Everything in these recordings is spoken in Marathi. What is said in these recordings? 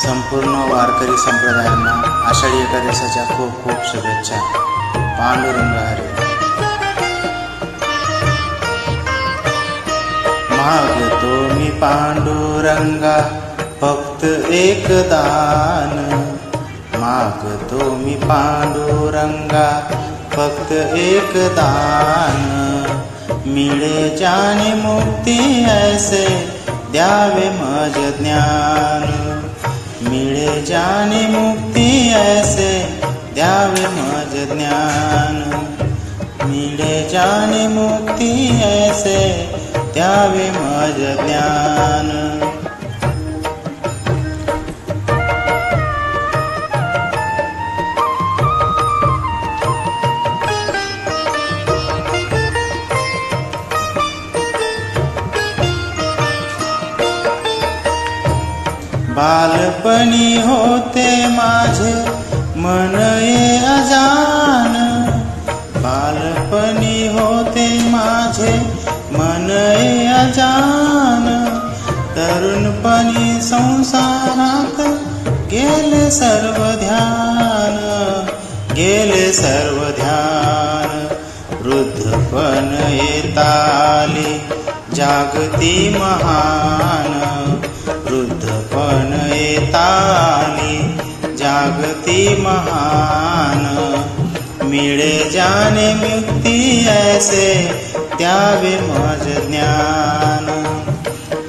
संपूर्ण वारकरी संप्रदायांना आषाढी एकादशीच्या खूप खूप शुभेच्छा. पांडुरंग हरी. मागतो मी पांडुरंगा फक्त एक दान. मागतो मी पांडुरंगा फक्त एक दान. मिळे ज्याने मुक्ती ऐसे द्यावे मज ज्ञान. मिळे ज्याने मुक्ती ऐसे द्यावे मज ज्ञान. मिळे ज्याने मुक्ती ऐसे द्यावे मज ज्ञान. बालपणी होते माझे मन ये अजान. बालपणी होते माझे मन ये अजान. तरुणपणी संसारात गेले सर्व ध्यान. गेले सर्व ध्यान. वृद्धपण येताली जागती महान. वृद्धपण येताली जागती महान. मिळे ज्याने मुक्ती ऐसे द्यावे मज ज्ञान.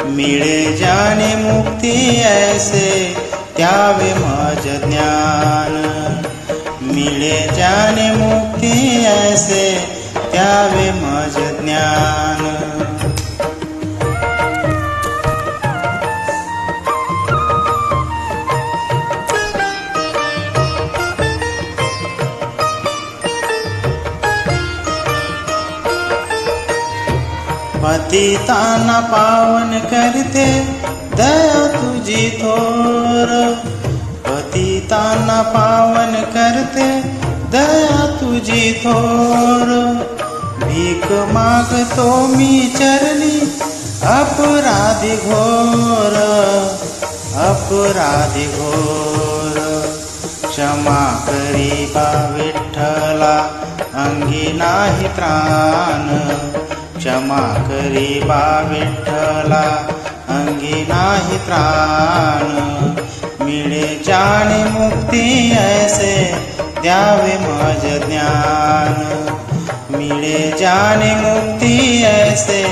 मिळे ज्याने मुक्ती ऐसे द्यावे मज ज्ञान. मिळे ज्याने मुक्ती ऐसे द्यावे मज ज्ञान. पतितांना पावन करते दया तुझी थोर. पतितांना पावन करते दया तुझी थोर. भीक मागतो मी चरणी अपराधी घोर. अपराधी घोर. क्षमा करी बा विठ्ठला अंगी नाही त्राण. क्षमा करी बा विठ्ठला अंगी नाही त्राण. मिळे ज्याने मुक्ती ऐसे द्यावे मज ज्ञान. मिळे ज्याने मुक्ती ऐसे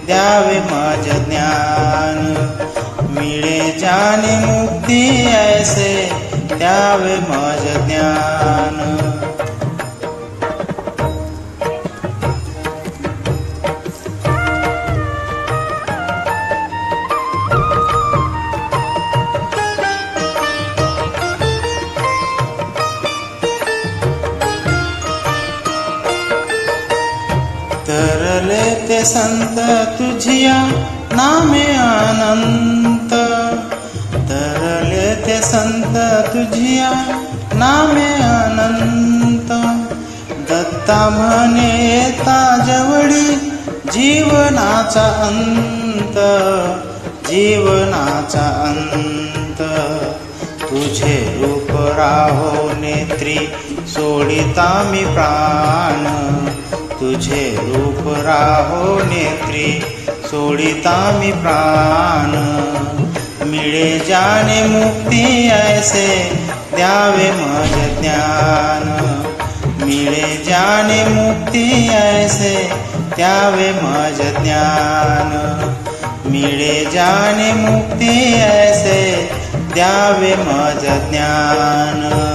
द्यावे मज ज्ञान. मिळे ज्याने मुक्ती ऐसे द्यावे मज ज्ञान. तरले ते संत तुझिया नामे अनंत. तरले ते संत तुझिया नामे अनंत. दत्ता म्हणे येता जवळी जीवनाचा अंत. जीवनाचा अंत. तुझे रूप राहो नेत्री सोडिता मी प्राण. तुझे रूप राहो नेत्री सोडिता मी प्राण. मिळे ज्याने मुक्ती ऐसे द्यावे मज ज्ञान. मिळे ज्याने मुक्ती ऐसे द्यावे मज ज्ञान. मिळे ज्याने मुक्ती ऐसे द्यावे मज ज्ञान.